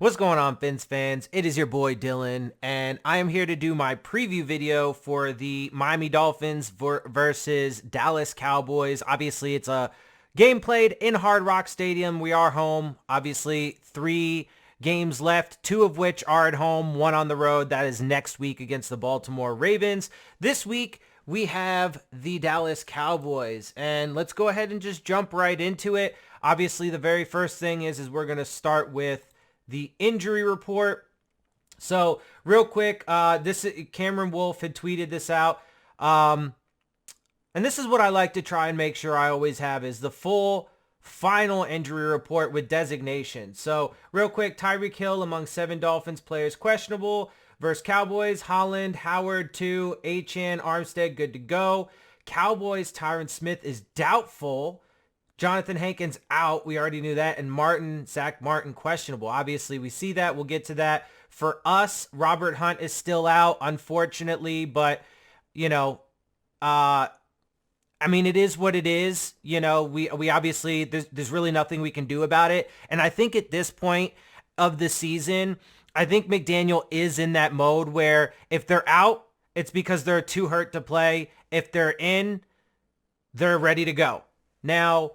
What's going on, Phins fans? It is your boy Dillon, and I am here to do my preview video for the Miami Dolphins versus Dallas Cowboys. Obviously, it's a game played in Hard Rock Stadium. We are home. Obviously, 3 games left, 2 of which are at home, 1 on the road. That is next week against the Baltimore Ravens. This week, we have the Dallas Cowboys, and let's go ahead and just jump right into it. Obviously, the very first thing is we're going to start with the injury report. So real quick, Cameron Wolf had tweeted this out. And this is what I like to try and make sure I always have is the full final injury report with designation. So real quick, Tyreek Hill among 7 Dolphins players questionable versus Cowboys. Holland, Howard 2, Achane, Armstead good to go. Cowboys, Tyron Smith is doubtful. Jonathan Hankins out. We already knew that. And Zach Martin, questionable. Obviously, we see that. We'll get to that. For us, Robert Hunt is still out, unfortunately. But, it is what it is. We obviously, there's really nothing we can do about it. And I think at this point of the season, I think McDaniel is in that mode where if they're out, it's because they're too hurt to play. If they're in, they're ready to go. Now,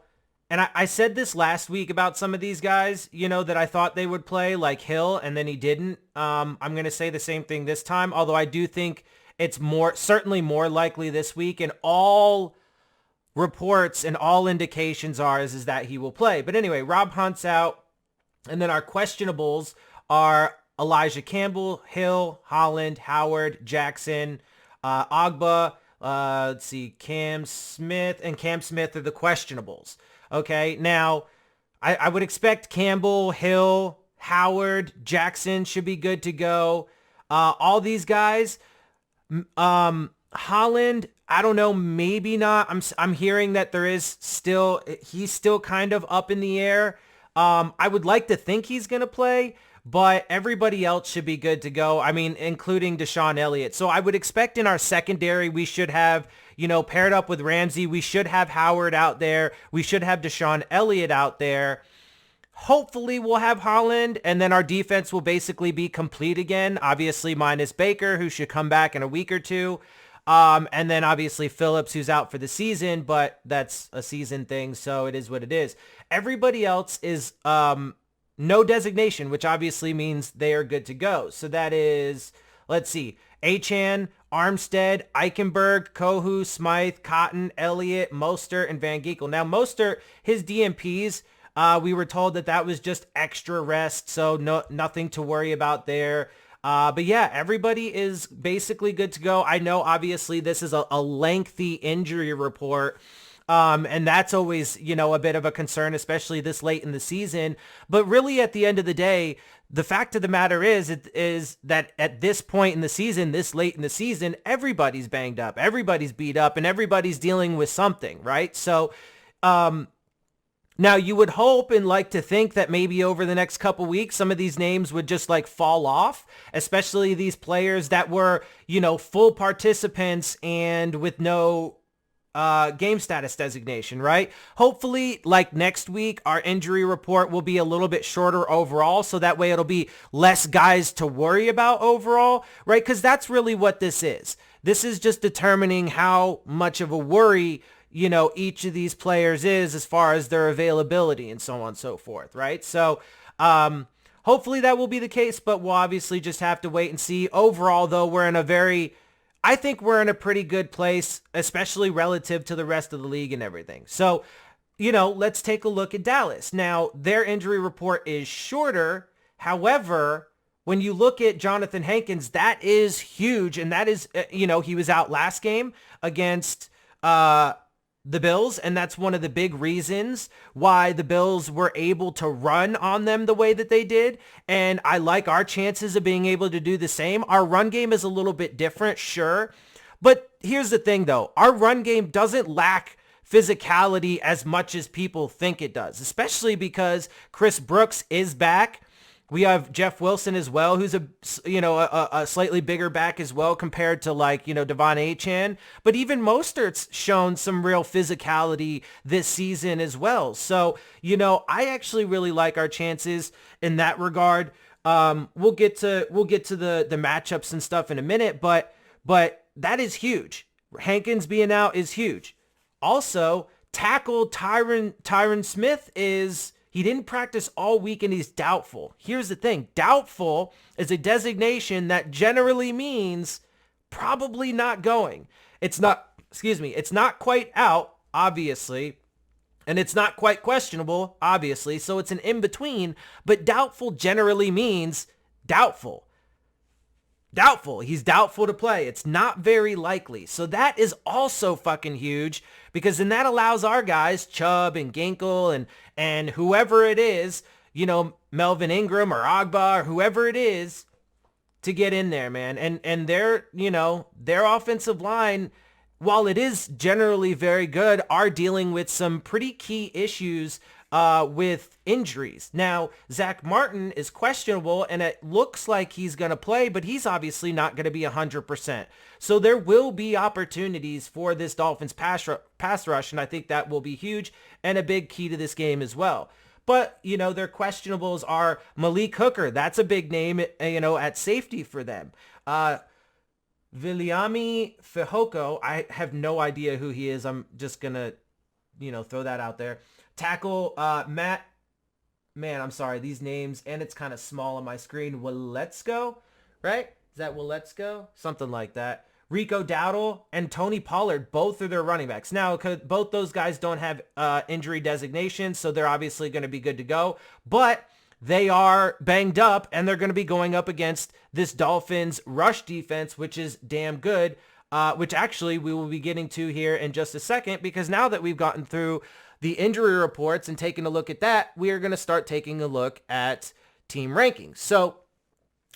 and I said this last week about some of these guys, that I thought they would play, like Hill, and then he didn't. I'm going to say the same thing this time, although I do think it's certainly more likely this week, and all reports and all indications is that he will play. But anyway, Rob Hunt's out, and then our questionables are Elijah Campbell, Hill, Holland, Howard, Jackson, Ogba, let's see, Cam Smith are the questionables. Okay, now I would expect Campbell, Hill, Howard, Jackson should be good to go. All these guys, Holland, I don't know, maybe not. I'm hearing that he's still kind of up in the air. I would like to think he's gonna play, but everybody else should be good to go. Including Deshaun Elliott. So I would expect in our secondary, we should have, paired up with Ramsey, we should have Howard out there. We should have Deshaun Elliott out there. Hopefully we'll have Holland, and then our defense will basically be complete again. Obviously minus Baker, who should come back in a week or two. And then obviously Phillips, who's out for the season, but that's a season thing, so it is what it is. Everybody else is no designation, which obviously means they are good to go. So that is, let's see, Achane, Armstead, Eichenberg, Kohu, Smythe, Cotton, Elliott, Mostert, and Van Ginkel. Now, Mostert, his DMPs, we were told that was just extra rest, so nothing to worry about there. But yeah, everybody is basically good to go. I know, obviously, this is a lengthy injury report. And that's always, a bit of a concern, especially this late in the season. But really, at the end of the day, the fact of the matter is that at this point in the season, this late in the season, everybody's banged up, everybody's beat up, and everybody's dealing with something, right? So, now you would hope and like to think that maybe over the next couple weeks, some of these names would just fall off, especially these players that were, full participants and with no game status designation, right? Hopefully, next week, our injury report will be a little bit shorter overall, so that way it'll be less guys to worry about overall, right? Because that's really what this is. This is just determining how much of a worry, each of these players is as far as their availability and so on and so forth, right? So, hopefully that will be the case, but we'll obviously just have to wait and see. Overall, though, I think we're in a pretty good place, especially relative to the rest of the league and everything. So, let's take a look at Dallas. Now, their injury report is shorter. However, when you look at Jonathan Hankins, that is huge. And that is, he was out last game against the Bills, and that's one of the big reasons why the Bills were able to run on them the way that they did, and I like our chances of being able to do the same. Our run game is a little bit different, sure, but here's the thing, though. Our run game doesn't lack physicality as much as people think it does, especially because Chris Brooks is back. We have Jeff Wilson as well, who's a slightly bigger back as well compared to Devon Achane. But even Mostert's shown some real physicality this season as well. So, I actually really like our chances in that regard. We'll get to the matchups and stuff in a minute, but that is huge. Hankins being out is huge. Also, tackle Tyron Smith he didn't practice all week and he's doubtful. Here's the thing. Doubtful is a designation that generally means probably not going. It's not quite out, obviously, and it's not quite questionable, obviously, so it's an in-between, but doubtful generally means doubtful. Doubtful. He's doubtful to play. It's not very likely. So that is also fucking huge, because then that allows our guys, Chubb and Ginkle and whoever it is, Melvin Ingram or Agba or whoever it is, to get in there, man. And their offensive line, while it is generally very good, are dealing with some pretty key issues with injuries. Now, Zach Martin is questionable, and it looks like he's going to play, but he's obviously not going to be 100%. So there will be opportunities for this Dolphins pass rush, and I think that will be huge and a big key to this game as well. But, their questionables are Malik Hooker. That's a big name, at safety for them. Viliami Fehoko, I have no idea who he is. I'm just going to, throw that out there. Tackle, Matt, man, I'm sorry, these names, and it's kind of small on my screen. Waletsko, right? Is that Waletsko? Something like that. Rico Dowdle and Tony Pollard, both are their running backs. Now, both those guys don't have injury designations, so they're obviously going to be good to go, but they are banged up, and they're going to be going up against this Dolphins rush defense, which is damn good, which actually we will be getting to here in just a second, because now that we've gotten through the injury reports and taking a look at that, we are going to start taking a look at team rankings. So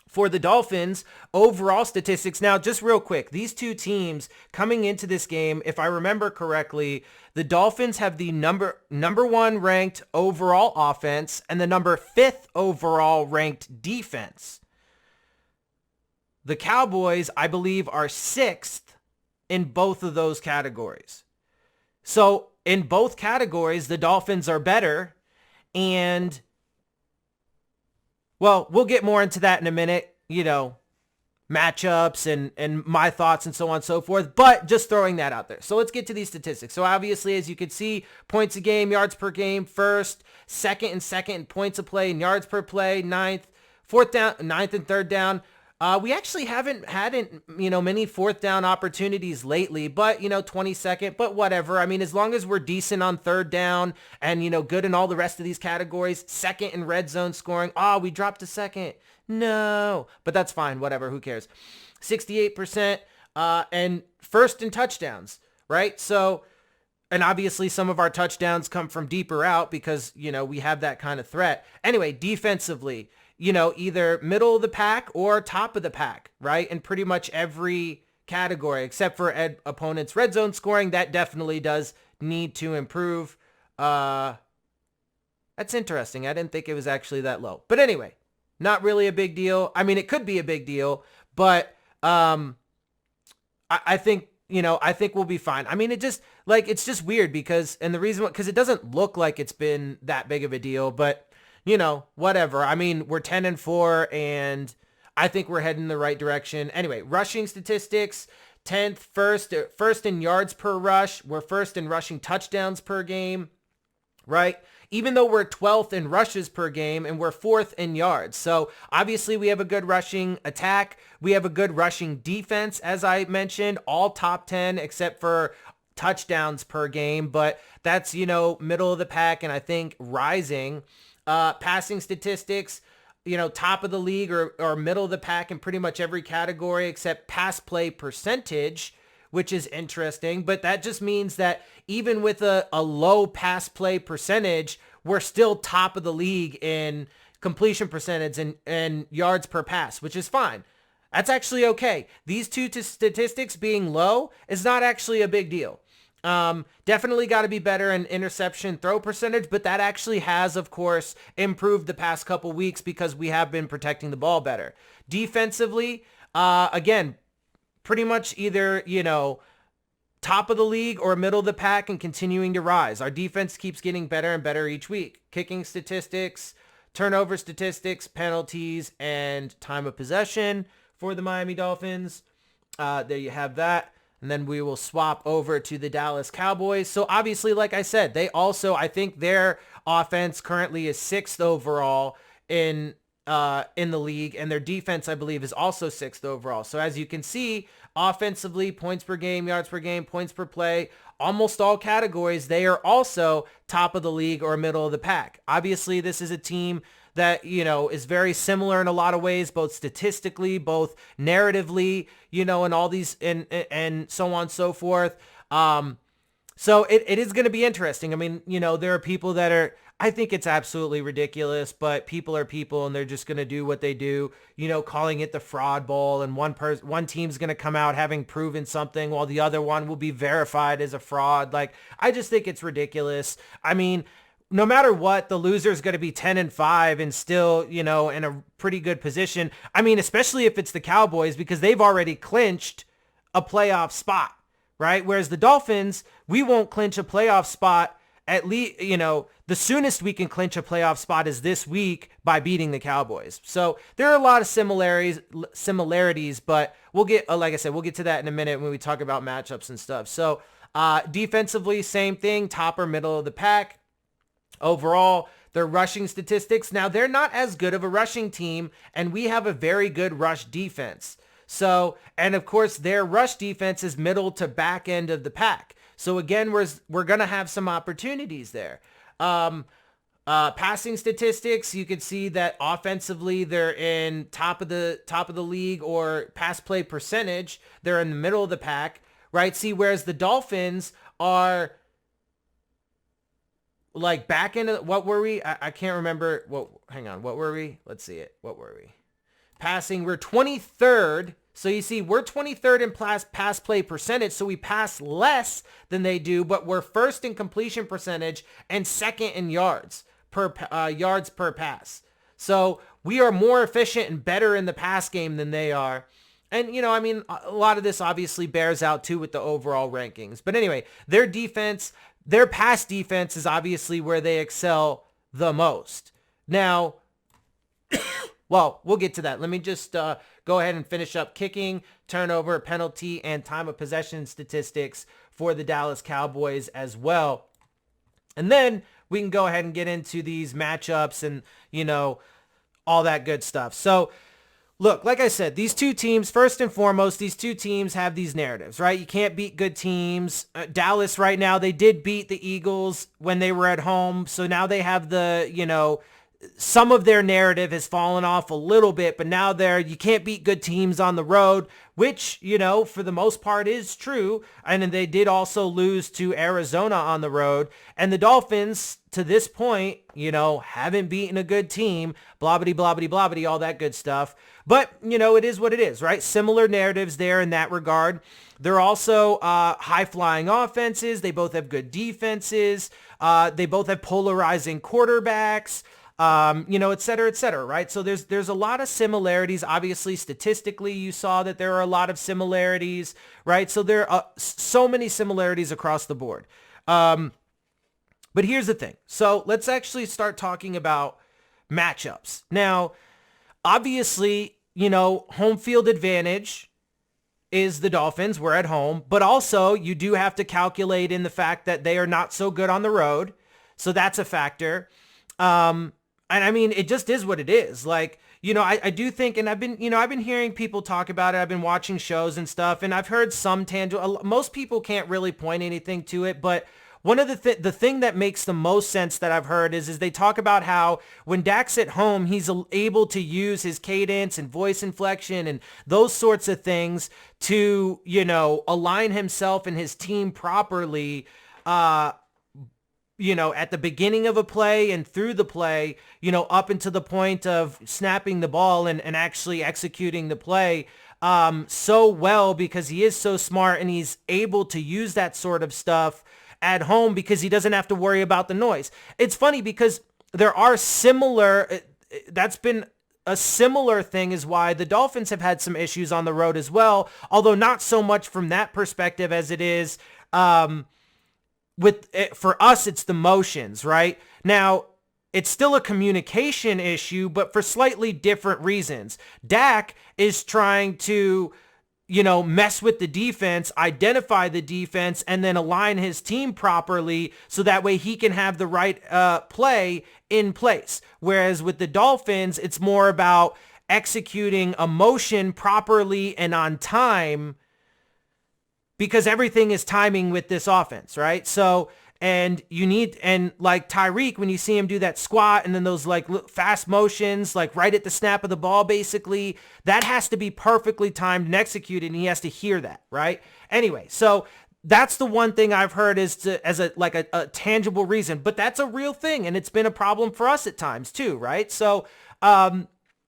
for the Dolphins, overall statistics. Now, just real quick, these two teams coming into this game, if I remember correctly, the Dolphins have the number one ranked overall offense and the number 5th overall ranked defense. The Cowboys, I believe, are 6th in both of those categories. So in both categories, the Dolphins are better, and well, we'll get more into that in a minute, matchups and my thoughts and so on and so forth, but just throwing that out there. So let's get to these statistics. So obviously, as you can see, points a game, yards per game, first, second in points of play and yards per play, ninth and third down. We actually haven't had, many fourth down opportunities lately, but, 22nd, but whatever. I mean, as long as we're decent on third down and, good in all the rest of these categories, second in red zone scoring. We dropped to second. No, but that's fine. Whatever. Who cares? 68%, and first in touchdowns, right? So, and obviously some of our touchdowns come from deeper out because, we have that kind of threat. Anyway, defensively, either middle of the pack or top of the pack, right? In pretty much every category, except for opponents' red zone scoring. That definitely does need to improve. That's interesting. I didn't think it was actually that low. But anyway, not really a big deal. I mean, it could be a big deal, but I think, I think we'll be fine. I mean, it's just weird because it doesn't look like it's been that big of a deal, but whatever. I mean, we're 10-4 and I think we're heading in the right direction. Anyway, rushing statistics, 10th, first in yards per rush. We're first in rushing touchdowns per game, right? Even though we're 12th in rushes per game and we're 4th in yards. So obviously we have a good rushing attack. We have a good rushing defense, as I mentioned, all top 10 except for touchdowns per game. But that's, middle of the pack and I think rising. Passing statistics, top of the league or middle of the pack in pretty much every category except pass play percentage, which is interesting. But that just means that even with a low pass play percentage, we're still top of the league in completion percentage and yards per pass, which is fine. That's actually okay. These two statistics being low is not actually a big deal. Definitely got to be better in interception throw percentage, but that actually has, of course, improved the past couple weeks because we have been protecting the ball better. Defensively, again, pretty much either, top of the league or middle of the pack and continuing to rise. Our defense keeps getting better and better each week. Kicking statistics, turnover statistics, penalties, and time of possession for the Miami Dolphins. There you have that. And then we will swap over to the Dallas Cowboys. So obviously, like I said, they also, I think their offense currently is 6th overall in the league, and their defense, I believe, is also 6th overall. So as you can see, offensively, points per game, yards per game, points per play, almost all categories, they are also top of the league or middle of the pack. Obviously, this is a team that, is very similar in a lot of ways, both statistically, both narratively, and all these and so on and so forth. So it is going to be interesting. I mean, there are people that are, I think it's absolutely ridiculous, but people are people and they're just going to do what they do, calling it the fraud bowl, and one team's going to come out having proven something while the other one will be verified as a fraud. Like, I just think it's ridiculous. I mean, no matter what, the loser is going to be 10-5 and still, in a pretty good position. I mean, especially if it's the Cowboys, because they've already clinched a playoff spot, right? Whereas the Dolphins, we won't clinch a playoff spot. At least, the soonest we can clinch a playoff spot is this week by beating the Cowboys. So there are a lot of similarities, but we'll get, like I said, we'll get to that in a minute when we talk about matchups and stuff. So defensively, same thing, top or middle of the pack. Overall, their rushing statistics, now they're not as good of a rushing team, and we have a very good rush defense. So, and of course, their rush defense is middle to back end of the pack. So again, we're going to have some opportunities there. Passing statistics, you can see that offensively they're in top of the league, or pass play percentage, they're in the middle of the pack, right? See, whereas the Dolphins are like back into, what were we? I can't remember. Hang on. What were we? Let's see it. What were we? Passing, we're 23rd. So you see, we're 23rd in pass play percentage, so we pass less than they do, but we're first in completion percentage and second in yards per pass. So we are more efficient and better in the pass game than they are. And, I mean, a lot of this obviously bears out too with the overall rankings. But anyway, their defense, their pass defense is obviously where they excel the most. Now, well, we'll get to that. Let me just go ahead and finish up kicking, turnover, penalty, and time of possession statistics for the Dallas Cowboys as well. And then we can go ahead and get into these matchups and, all that good stuff. So, look, like I said, these two teams, first and foremost, these two teams have these narratives, right? You can't beat good teams. Dallas right now, they did beat the Eagles when they were at home. So now they have the, some of their narrative has fallen off a little bit, but now you can't beat good teams on the road, which, for the most part is true. And they did also lose to Arizona on the road. And the Dolphins, to this point, haven't beaten a good team, blobbity, blobbity, blobbity, all that good stuff. But, it is what it is, right? Similar narratives there in that regard. They're also high-flying offenses. They both have good defenses. They both have polarizing quarterbacks. Et cetera, right? So there's a lot of similarities. Obviously, statistically, you saw that there are a lot of similarities, right? So there are so many similarities across the board. But here's the thing. So let's actually start talking about matchups. Now, obviously, home field advantage is the Dolphins. We're at home. But also, you do have to calculate in the fact that they are not so good on the road. So that's a factor. And I mean, it just is what it is. Like, I do think, and I've been hearing people talk about it. I've been watching shows and stuff, and I've heard some tangible, most people can't really point anything to it, but one of the thing that makes the most sense that I've heard is they talk about how when Dak's at home, he's able to use his cadence and voice inflection and those sorts of things to, align himself and his team properly, at the beginning of a play and through the play, up until the point of snapping the ball and actually executing the play so well, because he is so smart and he's able to use that sort of stuff at home because he doesn't have to worry about the noise. It's funny because there are that's been a similar thing is why the Dolphins have had some issues on the road as well, although not so much from that perspective as it is for us, it's the motions, right? Now, it's still a communication issue, but for slightly different reasons. Dak is trying to, mess with the defense, identify the defense, and then align his team properly so that way he can have the right play in place. Whereas with the Dolphins, it's more about executing a motion properly and on time, because everything is timing with this offense, right? So, and like Tyreek, when you see him do that squat and then those like fast motions, like right at the snap of the ball, basically, that has to be perfectly timed and executed, and he has to hear that, right? Anyway, so that's the one thing I've heard as a tangible reason, but that's a real thing, and it's been a problem for us at times too, right? So,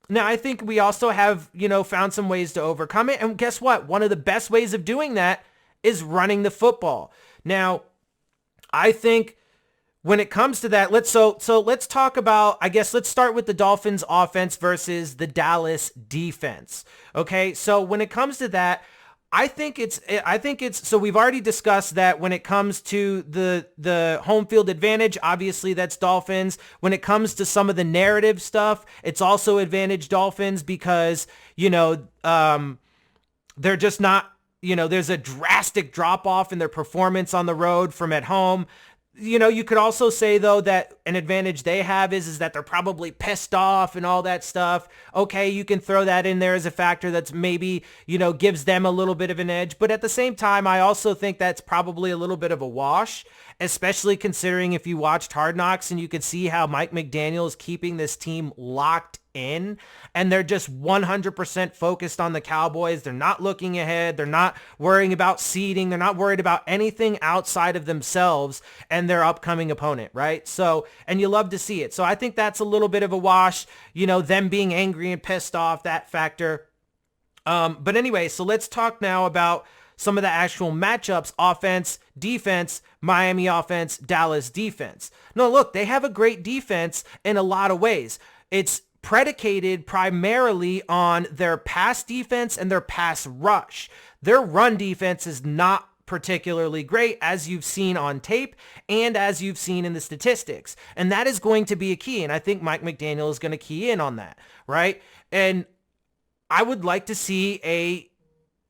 now I think we also have, found some ways to overcome it, and guess what? One of the best ways of doing that is running the football. Now, I think when it comes to that, let's talk about, let's start with the Dolphins offense versus the Dallas defense. Okay. So when it comes to that, I think it's, so we've already discussed that when it comes to the home field advantage, obviously that's Dolphins. When it comes to some of the narrative stuff, it's also advantage Dolphins because, they're just not, there's a drastic drop off in their performance on the road from at home. You could also say, though, that an advantage they have is that they're probably pissed off and all that stuff. Okay, you can throw that in there as a factor that's maybe, gives them a little bit of an edge. But at the same time, I also think that's probably a little bit of a wash, especially considering if you watched Hard Knocks and you could see how Mike McDaniel is keeping this team locked in, and they're just 100% focused on the Cowboys. They're not looking ahead. They're not worrying about seeding. They're not worried about anything outside of themselves and their upcoming opponent, right? So, and you love to see it. So I think that's a little bit of a wash, them being angry and pissed off, that factor. But anyway, so let's talk now about some of the actual matchups: offense, defense, Miami offense, Dallas defense. No, look, they have a great defense in a lot of ways. It's predicated primarily on their pass defense and their pass rush. Their run defense is not particularly great, as you've seen on tape and as you've seen in the statistics. And that is going to be a key. And I think Mike McDaniel is going to key in on that, right? And I would like to see a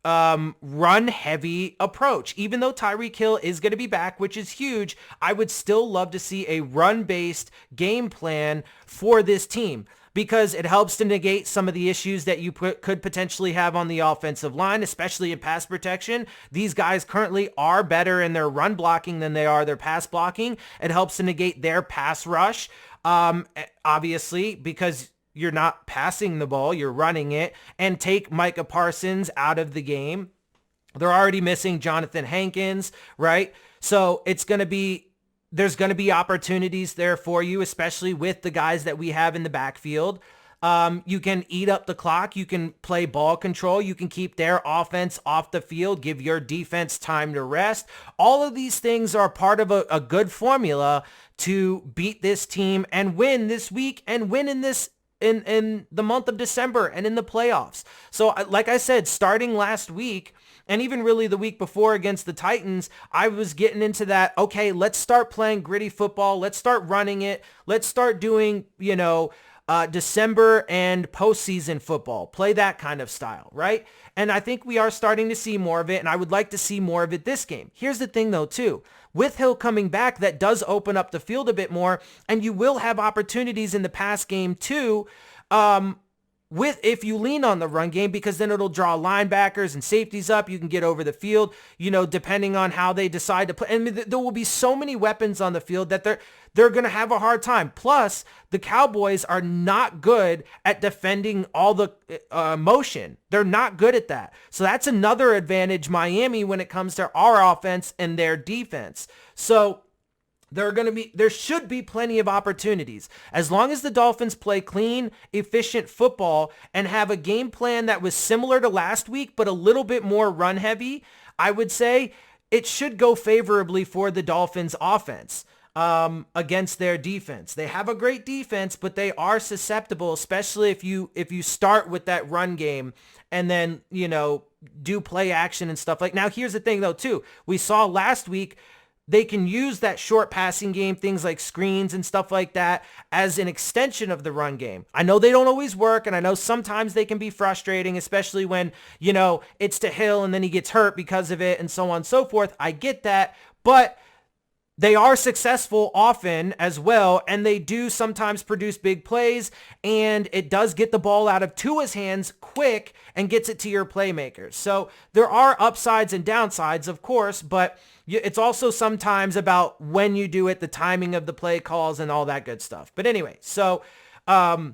run heavy approach. Even though Tyreek Hill is going to be back, which is huge, I would still love to see a run based game plan for this team, because it helps to negate some of the issues that you could potentially have on the offensive line, especially in pass protection. These guys currently are better in their run blocking than they are their pass blocking. It helps to negate their pass rush, obviously, because you're not passing the ball, you're running it, and take Micah Parsons out of the game. They're already missing Jonathan Hankins, right? So there's going to be opportunities there for you, especially with the guys that we have in the backfield. You can eat up the clock. You can play ball control. You can keep their offense off the field, give your defense time to rest. All of these things are part of a good formula to beat this team and win this week and win in the month of December and in the playoffs. So like I said, starting last week, and even really the week before against the Titans, I was getting into that, okay, let's start playing gritty football. Let's start running it. Let's start doing, December and postseason football. Play that kind of style, right? And I think we are starting to see more of it, and I would like to see more of it this game. Here's the thing, though, too. With Hill coming back, that does open up the field a bit more, and you will have opportunities in the pass game, too, if you lean on the run game, because then it'll draw linebackers and safeties up. You can get over the field, depending on how they decide to play. And there will be so many weapons on the field that they're going to have a hard time. Plus, the Cowboys are not good at defending all the motion. They're not good at that. So that's another advantage Miami when it comes to our offense and their defense. So there should be plenty of opportunities. As long as the Dolphins play clean, efficient football and have a game plan that was similar to last week, but a little bit more run heavy, I would say it should go favorably for the Dolphins offense against their defense. They have a great defense, but they are susceptible, especially if you start with that run game and then, do play action and stuff like. Now, here's the thing though, too. We saw last week, they can use that short passing game, things like screens and stuff like that, as an extension of the run game. I know they don't always work, and I know sometimes they can be frustrating, especially when, it's to Hill and then he gets hurt because of it and so on and so forth. I get that, but they are successful often as well, and they do sometimes produce big plays, and it does get the ball out of Tua's hands quick and gets it to your playmakers. So there are upsides and downsides, of course, but it's also sometimes about when you do it, the timing of the play calls and all that good stuff. But anyway, so honestly,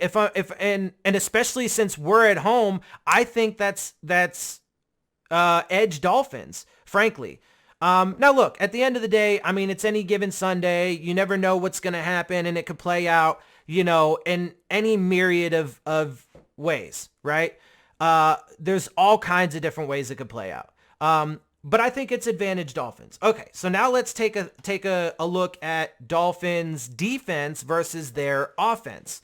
and especially since we're at home, I think that's edge Dolphins, frankly. Now look, at the end of the day, I mean, it's any given Sunday. You never know what's going to happen, and it could play out, in any myriad of ways, right? There's all kinds of different ways it could play out. But I think it's advantage Dolphins. Okay, so now let's take a look at Dolphins defense versus their offense.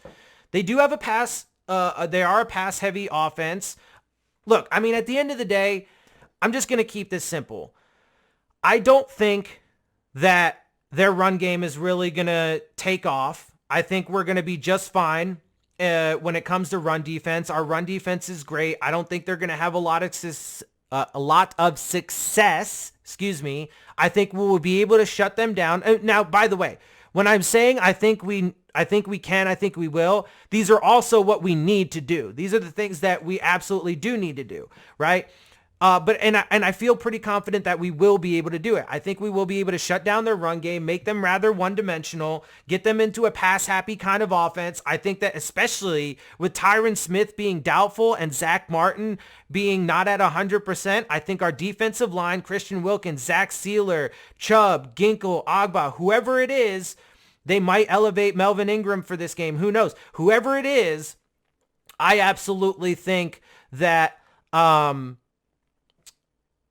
They do have a pass. They are a pass heavy offense. Look, I mean, at the end of the day, I'm just going to keep this simple. I don't think that their run game is really going to take off. I think we're going to be just fine when it comes to run defense. Our run defense is great. I don't think they're going to have a lot of success. I think we will be able to shut them down. Now, by the way, when I'm saying I think we will, these are also what we need to do. These are the things that we absolutely do need to do, right? But I feel pretty confident that we will be able to do it. I think we will be able to shut down their run game, make them rather one-dimensional, get them into a pass-happy kind of offense. I think that especially with Tyron Smith being doubtful and Zach Martin being not at 100%, I think our defensive line, Christian Wilkins, Zach Sealer, Chubb, Ginkle, Agba, whoever it is, they might elevate Melvin Ingram for this game. Who knows? Whoever it is, I absolutely think that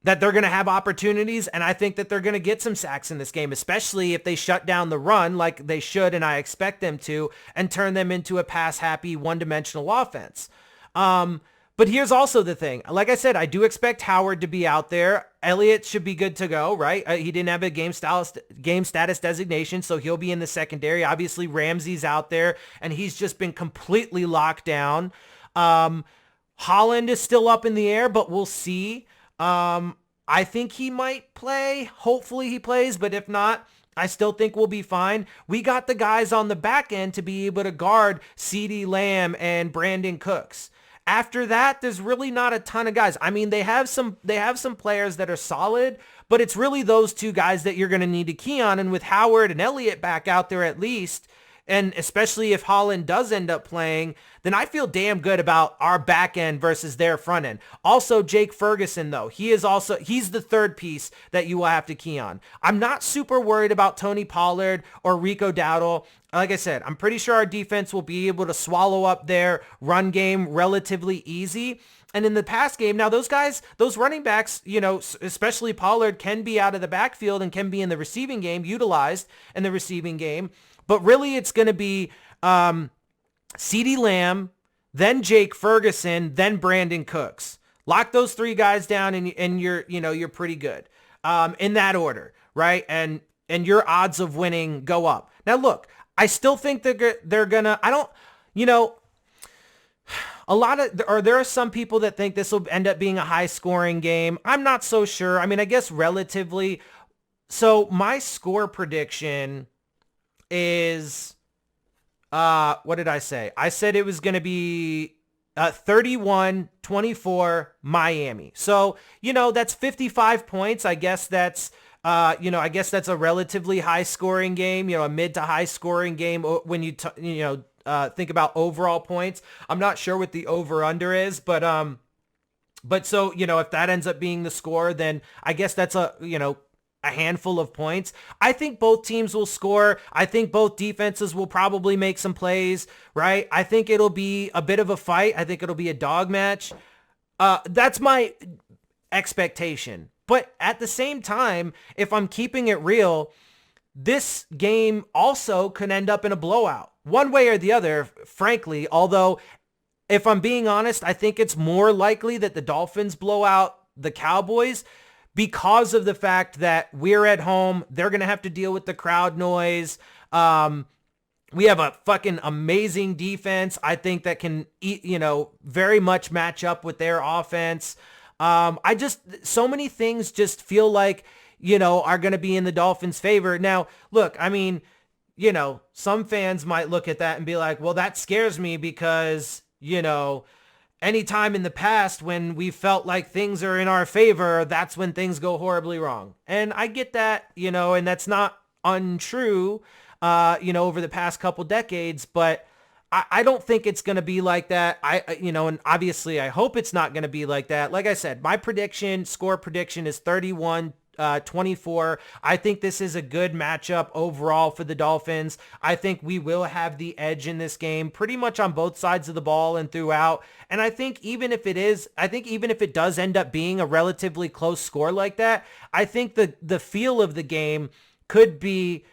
that they're going to have opportunities, and I think that they're going to get some sacks in this game, especially if they shut down the run like they should, and I expect them to, and turn them into a pass-happy, one-dimensional offense. But here's also the thing. Like I said, I do expect Howard to be out there. Elliott should be good to go, right? He didn't have a game status designation, so he'll be in the secondary. Obviously, Ramsey's out there, and he's just been completely locked down. Holland is still up in the air, but we'll see. I think he might play. Hopefully he plays, but if not, I still think we'll be fine. We got the guys on the back end to be able to guard CeeDee Lamb and Brandon Cooks. After that, there's really not a ton of guys. I mean, they have some players that are solid, but it's really those two guys that you're going to need to key on. And with Howard and Elliott back out there at least, and especially if Holland does end up playing, then I feel damn good about our back end versus their front end. Also, Jake Ferguson, though, he's the third piece that you will have to key on. I'm not super worried about Tony Pollard or Rico Dowdle. Like I said, I'm pretty sure our defense will be able to swallow up their run game relatively easy. And in the pass game, now those guys, those running backs, especially Pollard, can be out of the backfield and can be in the receiving game, utilized in the receiving game. But really, it's going to be CeeDee Lamb, then Jake Ferguson, then Brandon Cooks. Lock those three guys down, and you're pretty good in that order, right? And your odds of winning go up. Now, look, I still think they're gonna. There are some people that think this will end up being a high-scoring game. I'm not so sure. I mean, I guess relatively. So my score prediction is, what did I say? I said it was going to be 31-24 Miami. So, that's 55 points. I guess that's a relatively high scoring game, a mid to high scoring game when you think about overall points. I'm not sure what the over under is, but so, if that ends up being the score, then I guess that's a handful of points. I think both teams will score. I think both defenses will probably make some plays, right? I think it'll be a bit of a fight. I think it'll be a dog match. That's my expectation. But at the same time, if I'm keeping it real, this game also could end up in a blowout. One way or the other, frankly, although if I'm being honest, I think it's more likely that the Dolphins blow out the Cowboys, because of the fact that we're at home. They're going to have to deal with the crowd noise. We have a fucking amazing defense, I think, that can, very much match up with their offense. So many things just feel like, are going to be in the Dolphins' favor. Now, look, I mean, some fans might look at that and be like, well, that scares me because, anytime in the past when we felt like things are in our favor, that's when things go horribly wrong. And I get that, and that's not untrue, over the past couple decades, but I don't think it's going to be like that. And obviously I hope it's not going to be like that. Like I said, my score prediction is 31-24. I think this is a good matchup overall for the Dolphins. I think we will have the edge in this game pretty much on both sides of the ball and throughout. And I think even if it does end up being a relatively close score like that, I think the feel of the game could be,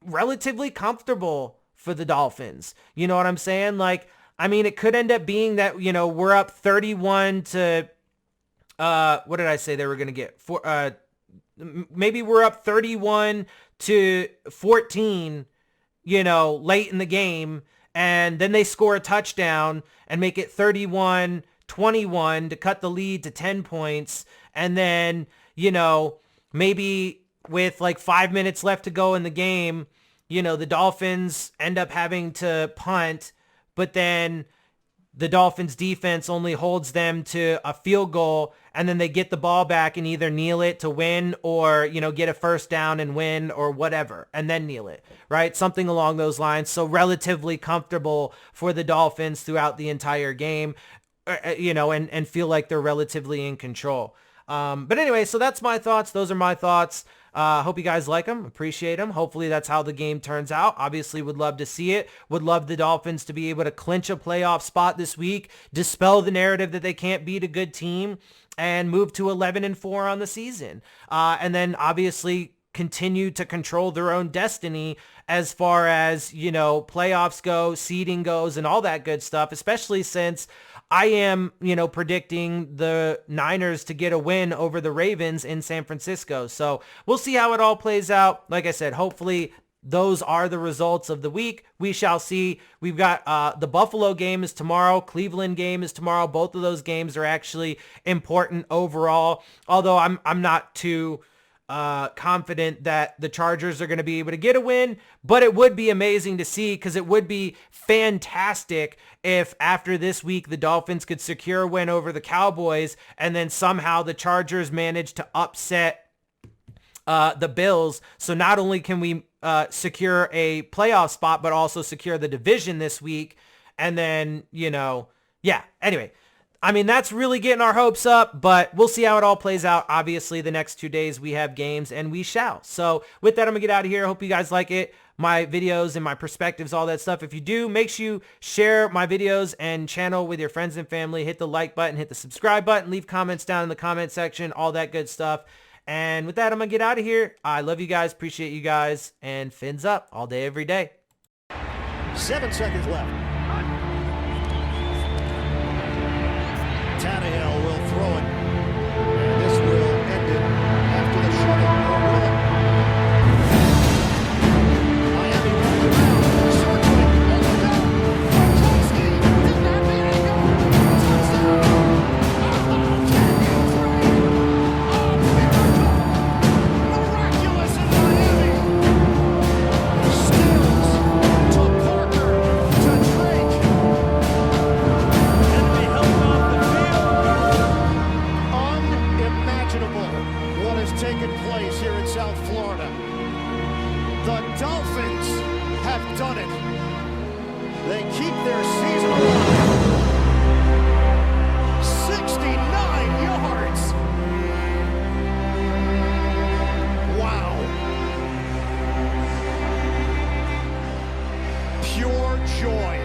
relatively comfortable for the Dolphins. You know what I'm saying? Like, I mean, it could end up being that, we're up 31 to, what did I say they were going to get? Maybe we're up 31 to 14, late in the game, and then they score a touchdown and make it 31-21 to cut the lead to 10 points. And then, maybe with like 5 minutes left to go in the game, the Dolphins end up having to punt, but then the Dolphins defense only holds them to a field goal, and then they get the ball back and either kneel it to win or, get a first down and win or whatever, and then kneel it, right? Something along those lines. So relatively comfortable for the Dolphins throughout the entire game, and feel like they're relatively in control. But anyway, so that's my thoughts. Those are my thoughts. Hope you guys like them. Appreciate them. Hopefully that's how the game turns out. Obviously would love to see it. Would love the Dolphins to be able to clinch a playoff spot this week, dispel the narrative that they can't beat a good team, and move to 11-4 on the season. And then obviously continue to control their own destiny as far as, playoffs go, seeding goes, and all that good stuff, especially since I am, predicting the Niners to get a win over the Ravens in San Francisco. So we'll see how it all plays out. Like I said, hopefully those are the results of the week. We shall see. We've got the Buffalo game is tomorrow. Cleveland game is tomorrow. Both of those games are actually important overall. Although I'm not too confident that the Chargers are going to be able to get a win, but it would be amazing to see, because it would be fantastic if after this week the Dolphins could secure a win over the Cowboys, and then somehow the Chargers manage to upset the Bills. So not only can we secure a playoff spot, but also secure the division this week. And then, anyway, I mean, that's really getting our hopes up, but we'll see how it all plays out. Obviously, the next 2 days we have games, and we shall. So with that, I'm going to get out of here. I hope you guys like it, my videos and my perspectives, all that stuff. If you do, make sure you share my videos and channel with your friends and family. Hit the like button, hit the subscribe button, leave comments down in the comment section, all that good stuff. And with that, I'm going to get out of here. I love you guys, appreciate you guys, and fins up all day, every day. 7 seconds left. Tannehill will throw it, and this will end it after the shutout. Miami rolls around, circling, and the down. Gronkowski did not need it. Touchdown! Oh, can you dream? Oh, miracle! Miraculous in Miami. Stills to Parker to Drake. And they held off the what has taken place here in South Florida. The Dolphins have done it. They keep their season alive. 69 yards. Wow. Pure joy.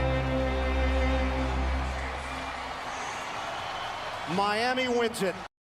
Miami wins it.